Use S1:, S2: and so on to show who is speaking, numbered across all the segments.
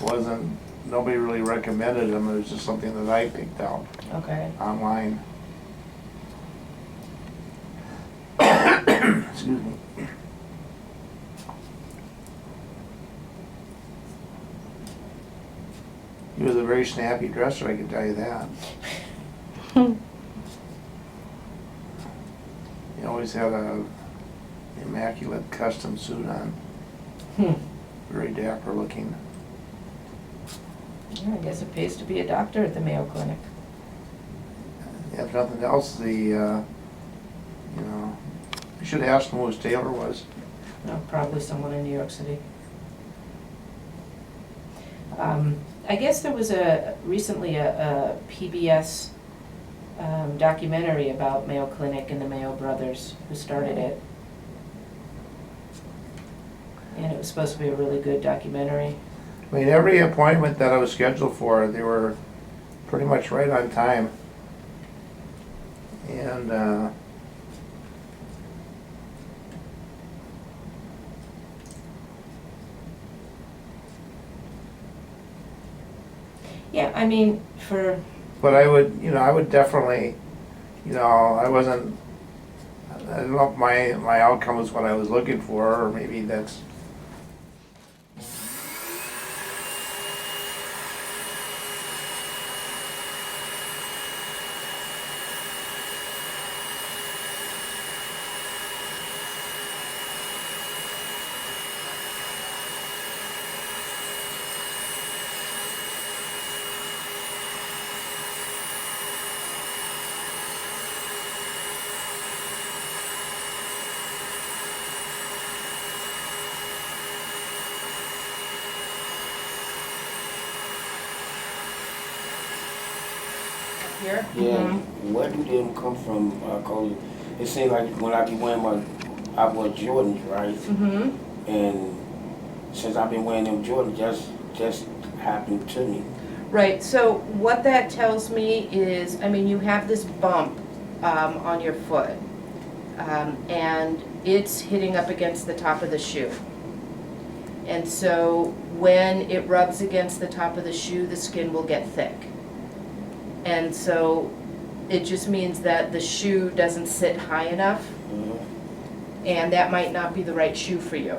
S1: wasn't, nobody really recommended them, it was just something that I picked out
S2: Okay.
S1: online. Excuse me. He was a very snappy dresser, I can tell you that. He always had a immaculate custom suit on. Very dapper looking.
S2: Yeah, I guess it pays to be a doctor at the Mayo Clinic.
S1: If nothing else, you should have asked him who his tailor was.
S2: No, probably someone in New York City. I guess there was recently a PBS documentary about Mayo Clinic and the Mayo brothers who started it. And it was supposed to be a really good documentary.
S1: I mean, every appointment that I was scheduled for, they were pretty much right on time. And
S2: Yeah, I mean,
S1: but I would definitely, I don't know if my outcome was what I was looking for, or maybe that's.
S2: here.
S3: Yeah,
S2: Mm-hmm.
S3: where do them come from, Cody? It seems like when I be wearing I wear Jordans, right?
S2: Mm-hmm.
S3: And since I've been wearing them Jordans, just happened to me.
S2: Right, so what that tells me is, I mean, you have this bump on your foot, and it's hitting up against the top of the shoe. And so when it rubs against the top of the shoe, the skin will get thick. And so it just means that the shoe doesn't sit high enough,
S3: Mm-hmm.
S2: and that might not be the right shoe for you.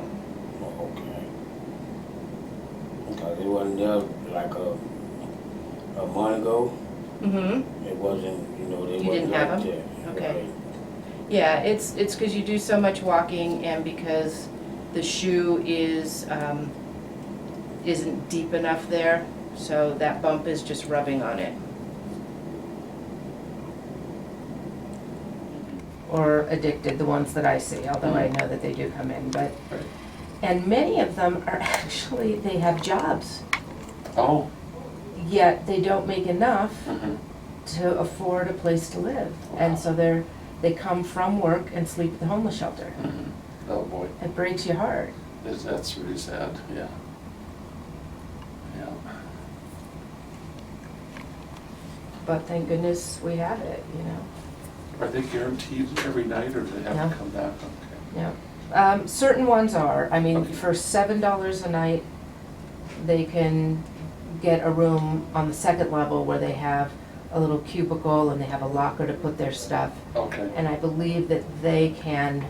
S3: Oh, okay. Because it wasn't there like a month ago.
S2: Mm-hmm.
S3: It wasn't, they
S2: You
S3: wasn't
S2: didn't have
S3: like
S2: them?
S3: that.
S2: Okay.
S3: Right.
S2: Yeah, it's because you do so much walking and because the shoe isn't deep enough there, so that bump is just rubbing on it. Or addicted, the ones that I see, although I know that they do come in, but, and many of them are actually, they have jobs,
S4: Oh.
S2: yet they don't make enough
S4: Mhm.
S2: to afford a place to live. And so they come from work and sleep at the homeless shelter.
S4: Mhm. Oh, boy.
S2: It breaks your heart.
S4: That's really sad, yeah. Yeah.
S2: But thank goodness we have it,
S4: Are they guaranteed every night, or do they have
S2: No.
S4: to come back? Okay.
S2: Yeah. Certain ones are. I mean,
S4: Okay.
S2: for $7 a night, they can get a room on the second level where they have a little cubicle and they have a locker to put their stuff.
S4: Okay.
S2: And I believe that they can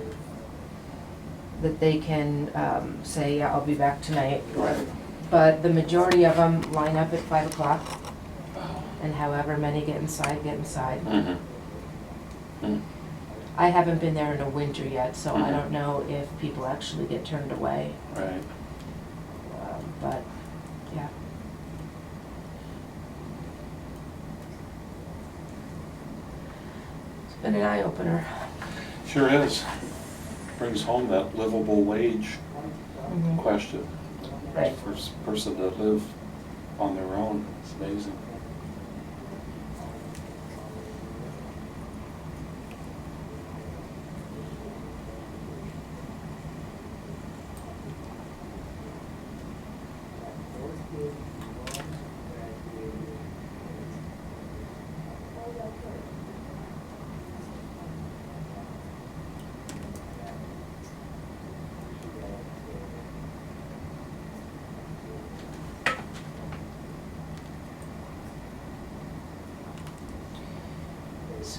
S2: say, yeah, I'll be back tonight.
S4: Right.
S2: But the majority of them line up at 5 o'clock,
S4: Oh.
S2: and however many get inside, get inside.
S4: Mhm. Mm.
S2: I haven't been there in a winter yet, so I
S4: Mhm.
S2: don't know if people actually get turned away.
S4: Right.
S2: But, yeah. It's been an eye-opener.
S4: Sure is. Brings home that livable wage
S2: Mhm.
S4: question.
S2: Right.
S4: First person to live on their own. It's amazing.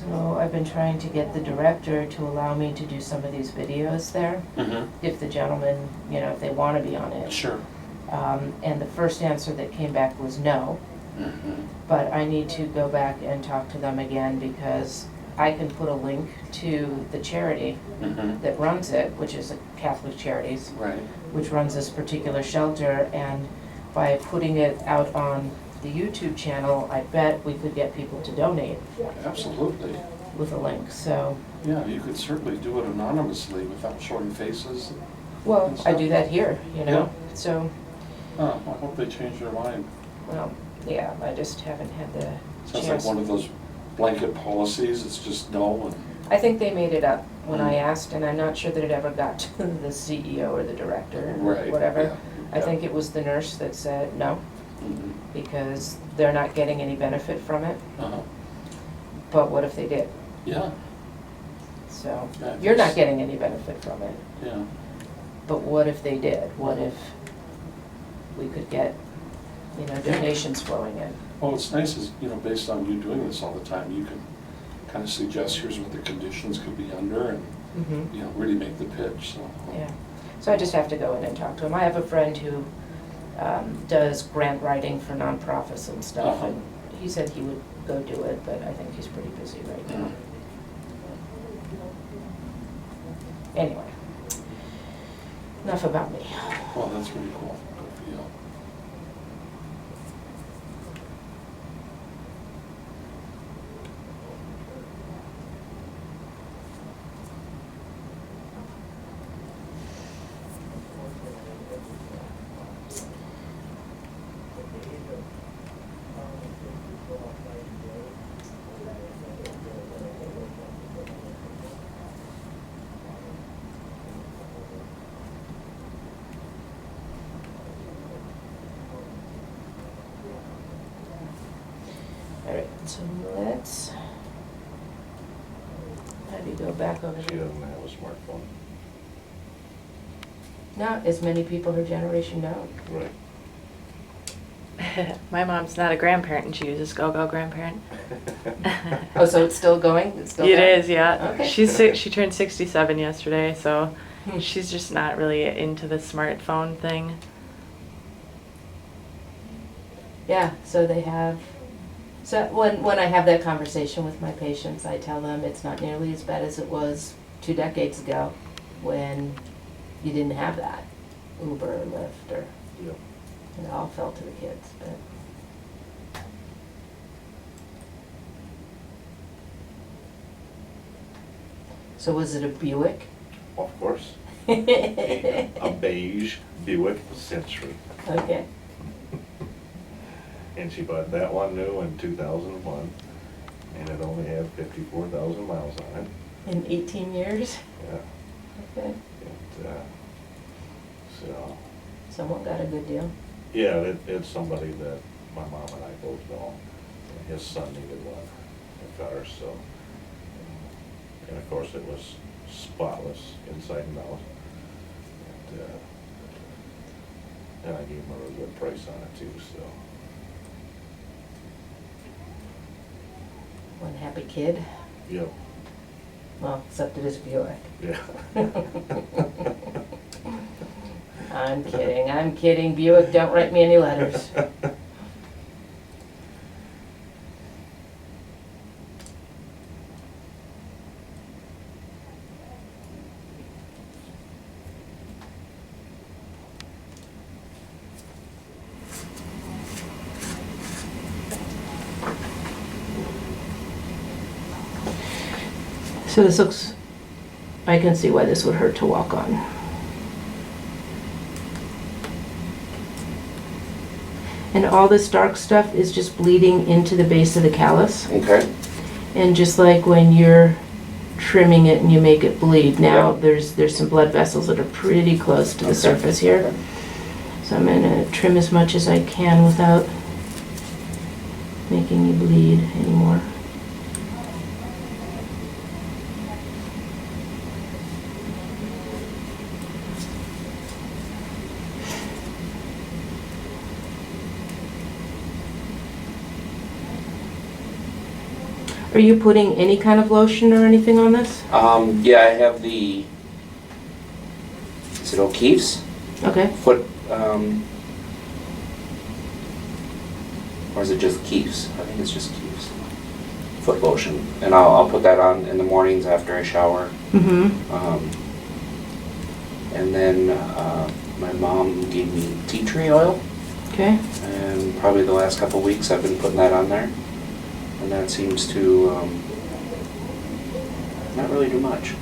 S2: So I've been trying to get the director to allow me to do some of these videos there, if the gentlemen, you know, if they want to be on it.
S4: Sure.
S2: And the first answer that came back was no. But I need to go back and talk to them again because I can put a link to the charity that runs it, which is a Catholic Charities,
S4: Right.
S2: which runs this particular shelter, and by putting it out on the YouTube channel, I bet we could get people to donate
S4: Absolutely.
S2: with a link, so.
S4: Yeah, you could certainly do it anonymously without showing faces.
S2: Well, I do that here, you know, so,
S4: I hope they change their mind.
S2: well, yeah, I just haven't had the
S4: Sounds like
S2: chance.
S4: one of those blanket policies, it's just no and.
S2: I think they made it up when I asked, and I'm not sure that it ever got to the CEO or the director or
S4: Right,
S2: whatever.
S4: yeah,
S2: I think it was the nurse that said no,
S4: Mhm.
S2: because they're not getting any benefit from it,
S4: Uh-huh.
S2: but what if they did?
S4: Yeah,
S2: So,
S4: Yeah,
S2: you're not
S4: it's-
S2: getting any benefit from it,
S4: yeah.
S2: but what if they did? What if we could get, you know, donations flowing in?
S4: Well, what's nice is, you know, based on you doing this all the time, you can kind of suggest here's what the conditions could be under and,
S2: Mm-hmm.
S4: you know, really make the pitch, so.
S2: Yeah, so I just have to go in and talk to him. I have a friend who does grant writing for nonprofits and stuff,
S4: Uh-huh.
S2: and he said he would go do it, but I think he's pretty busy right now. Anyway, enough about me.
S4: Well, that's really cool. Good for you.
S2: All right, so let's have you go back over
S5: She
S2: here.
S5: doesn't have a smartphone.
S2: Not as many people her generation know.
S5: Right.
S6: My mom's not a grandparent and she uses Go Grandparent.
S2: Oh, so it's still going? It's still
S6: It
S2: going?
S6: is, yeah.
S2: Okay.
S6: She turned 67 yesterday, so she's just not really into the smartphone thing.
S2: Yeah, so they have, so when I have that conversation with my patients, I tell them it's not nearly as bad as it was 2 decades ago when you didn't have that, Uber or Lyft or,
S5: Yep.
S2: it all fell to the kids, but. So was it a Buick?
S5: Of course.
S2: Okay.
S5: A beige Buick Century. And she bought that one new in 2001, and it only had 54,000 miles on it.
S2: In 18 years?
S5: Yeah.
S2: Okay,
S5: And, so,
S2: someone got a good deal.
S5: yeah, it's somebody that my mom and I both know. And his son needed one, a car, so. And of course, it was spotless inside and out. And I gave him a good price on it too, so.
S2: One happy kid,
S5: Yep.
S2: well, except it is Buick.
S5: Yeah.
S2: I'm kidding, Buick, don't write me any letters. So this looks, I can see why this would hurt to walk on. And all this dark stuff is just bleeding into the base of the callus.
S1: Okay.
S2: And just like when you're trimming it and you make it bleed, now
S1: Yeah.
S2: there's some blood vessels that are pretty close to the surface here. So I'm gonna trim as much as I can without making you bleed anymore. Are you putting any kind of lotion or anything on this?
S7: Yeah, I have the, is it O'Keefe's
S2: Okay.
S7: foot, or is it just Keefe's? I think it's just Keefe's foot lotion, and I'll put that on in the mornings after I shower.
S2: Mm-hmm.
S7: And then my mom gave me tea tree oil,
S2: Okay.
S7: and probably the last couple of weeks I've been putting that on there, and that seems to not really do much.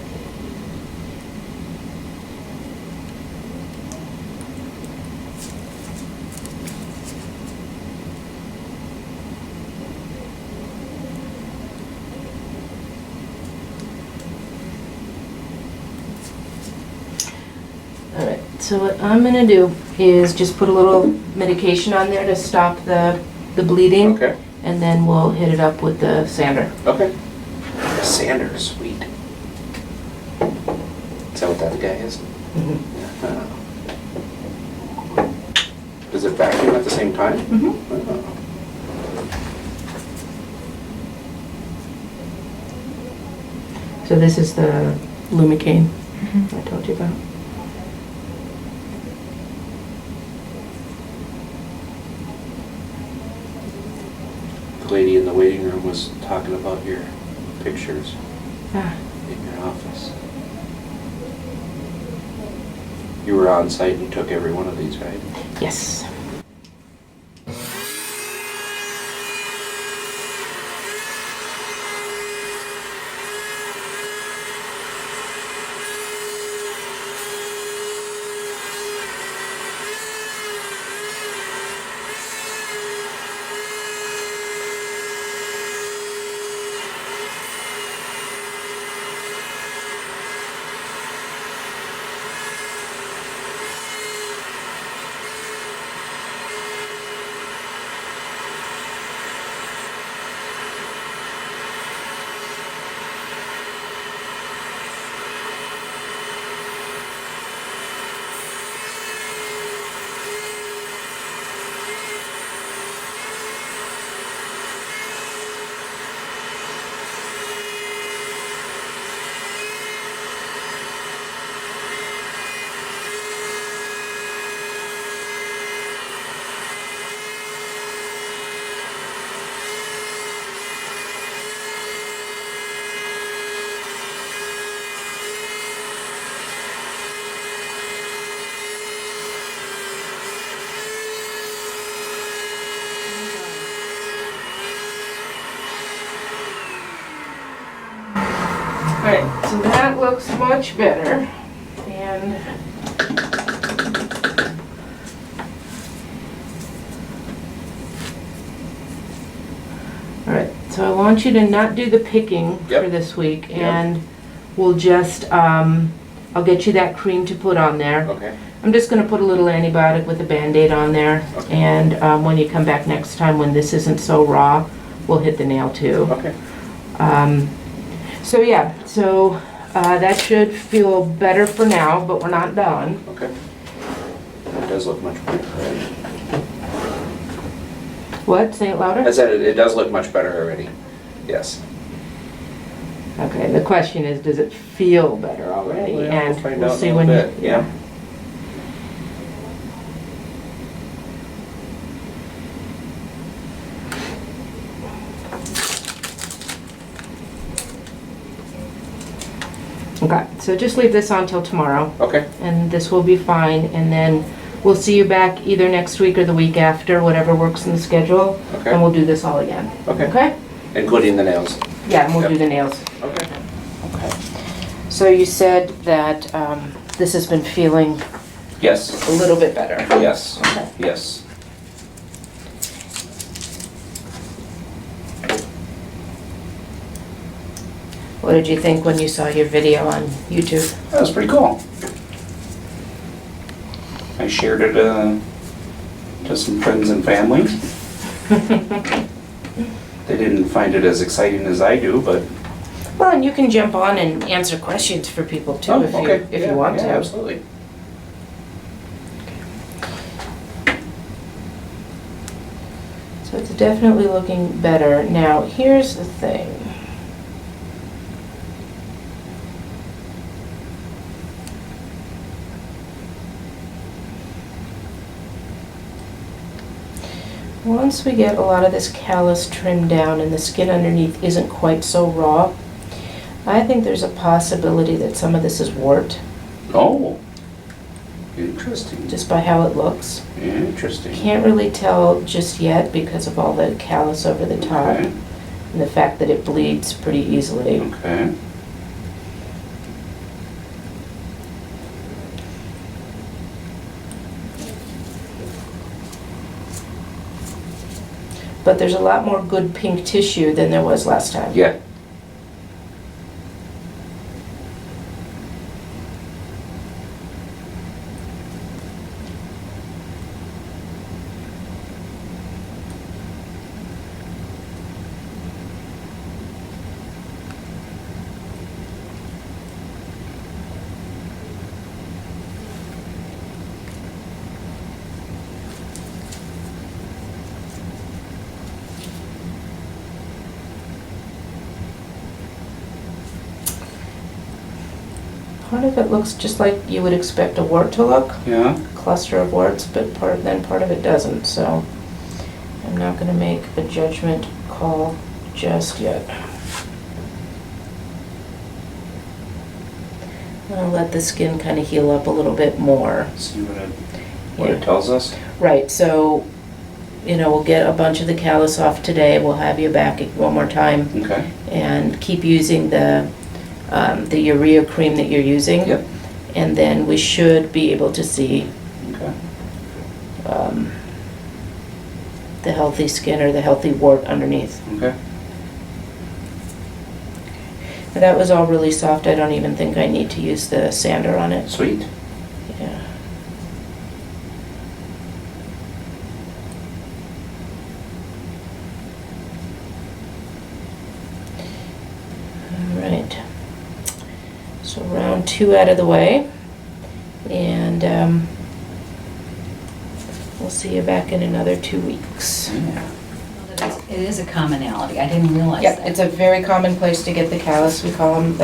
S2: All right. So what I'm gonna do is just put a little medication on there to stop the bleeding,
S7: Okay.
S2: and then we'll hit it up with the sander.
S7: Okay. Sander, sweet. Is that what that guy is?
S2: Mm-hmm.
S7: Does it vacuum at the same time?
S2: Mm-hmm.
S7: Oh.
S2: So this is the Lumicane I told you about.
S7: The lady in the waiting room was talking about your pictures
S2: Ah,
S7: in your office. You were on site and took every one of these, right?
S2: yes. Alright, so that looks much better. And alright, so I want you to not do the picking for
S7: Yep.
S2: this week,
S7: Yep.
S2: and we'll just I'll get you that cream to put on there.
S7: Okay.
S2: I'm just gonna put a little antibiotic with a Band-Aid on there,
S7: Okay.
S2: and when you come back next time, when this isn't so raw, we'll hit the nail too.
S7: Okay.
S2: So yeah, so that should feel better for now, but we're not done.
S7: Okay. It does look much better.
S2: What? Say it louder?
S7: I said it does look much better already. Yes.
S2: Okay, the question is, does it feel better already?
S7: Well, we'll
S2: And
S7: find
S2: we'll
S7: out
S2: see
S7: in a
S2: when
S7: bit,
S2: you.
S7: yeah.
S2: Okay, so just leave this on till tomorrow,
S7: Okay.
S2: and this will be fine, and then we'll see you back either next week or the week after, whatever works in the schedule, and
S7: Okay.
S2: we'll do this all again.
S7: Okay.
S2: Okay?
S7: Including the nails.
S2: Yeah, and we'll
S7: Yep.
S2: do the nails.
S7: Okay.
S2: Okay. So you said that this has been feeling
S7: Yes.
S2: a little bit better.
S7: Yes.
S2: Okay.
S7: Yes.
S2: What did you think when you saw your video on YouTube?
S7: That was pretty cool. I shared it to some friends and family. They didn't find it as exciting as I do, but.
S2: Well, and you can jump on and answer questions for people too, if
S7: Yeah,
S2: you want
S7: yeah,
S2: to.
S7: absolutely.
S2: So it's definitely looking better. Now, here's the thing. Once we get a lot of this callus trimmed down and the skin underneath isn't quite so raw, I think there's a possibility that some of this is wart,
S7: Oh, interesting.
S2: just by how it looks.
S7: Interesting.
S2: Can't really tell just yet because of all the callus over the top
S7: Okay.
S2: and the fact that it bleeds pretty easily.
S7: Okay.
S2: But there's a lot more good pink tissue than there was last time.
S7: Yeah.
S2: Part of it looks just like you would expect a wart to look,
S7: Yeah.
S2: cluster of warts, but part of it doesn't, so I'm not gonna make a judgment call just yet. I'll let the skin kind of heal up a little bit more.
S7: See what it
S2: Yeah.
S7: tells us?
S2: Right, so, we'll get a bunch of the callus off today, we'll have you back one more time,
S7: Okay.
S2: and keep using the urea cream that you're using.
S7: Yep.
S2: And then we should be able to see
S7: Okay.
S2: the healthy skin or the healthy wart underneath.
S7: Okay.
S2: And that was all really soft, I don't even think I need to use the sander on it.
S7: Sweet.
S2: Yeah. All right. So round 2 out of the way, and we'll see you back in another 2 weeks.
S7: Yeah.
S8: It is a commonality, I didn't realize
S2: Yep,
S8: that.
S2: it's a very common place to get the callus. We call them,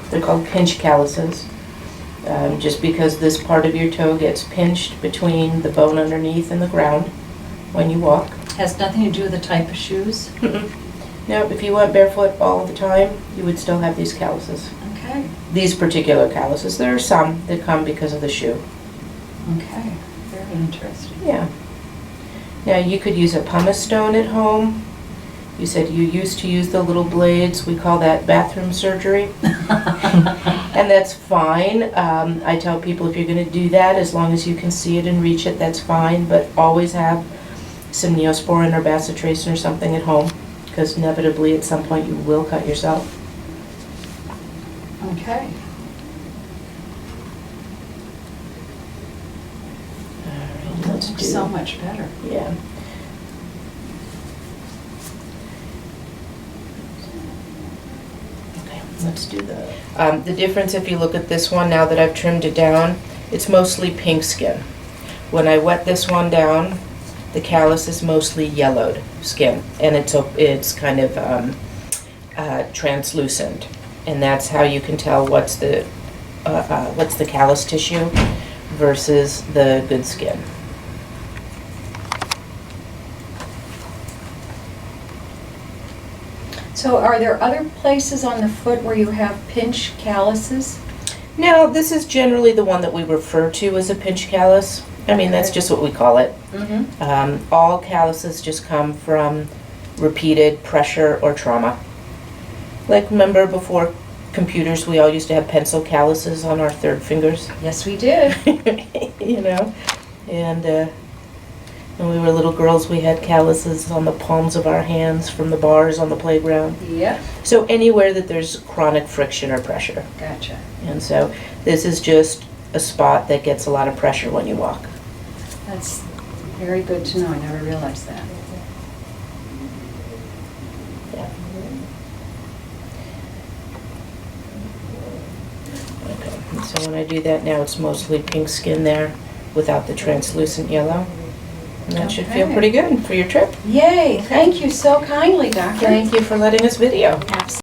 S2: they're called pinch calluses. Just because this part of your toe gets pinched between the bone underneath and the ground when you walk.
S8: Has nothing to do with the type of shoes?
S2: Now, if you went barefoot all the time, you would still have these calluses.
S8: Okay,
S2: These particular calluses. There are some that come because of the shoe.
S8: okay, very interesting.
S2: Yeah. Now, you could use a pumice stone at home. You said you used to use the little blades. We call that bathroom surgery. And that's fine. I tell people if you're going to do that, as long as you can see it and reach it, that's fine. But always have some Neosporin or bacitracin or something at home, because inevitably at some point you will cut yourself.
S8: Okay.
S2: All right, let's do.
S8: So much better.
S2: Yeah. Okay, let's do the difference, if you look at this one, now that I've trimmed it down, it's mostly pink skin. When I wet this one down, the callus is mostly yellowed skin, and it's kind of translucent. And that's how you can tell what's the callus tissue versus the good skin.
S8: So are there other places on the foot where you have pinch calluses?
S2: Now, this is generally the one that we refer to as a pinch callus. I mean, that's just what we call it.
S8: Mm-hmm.
S2: All calluses just come from repeated pressure or trauma. Like, remember before computers, we all used to have pencil calluses on our third fingers?
S8: Yes, we did.
S2: You know? And when we were little girls, we had calluses on the palms of our hands from the bars on the playground.
S8: Yep,
S2: So anywhere that there's chronic friction or pressure.
S8: gotcha.
S2: And so this is just a spot that gets a lot of pressure when you walk.
S8: That's very good to know, I never realized that.
S2: Yeah. Okay, and so when I do that now, it's mostly pink skin there without the translucent yellow. And that should feel
S8: Okay.
S2: pretty good for your trip.
S8: Yay, thank you so kindly, Doctor.
S2: Thank you for letting us video.
S8: Absolutely.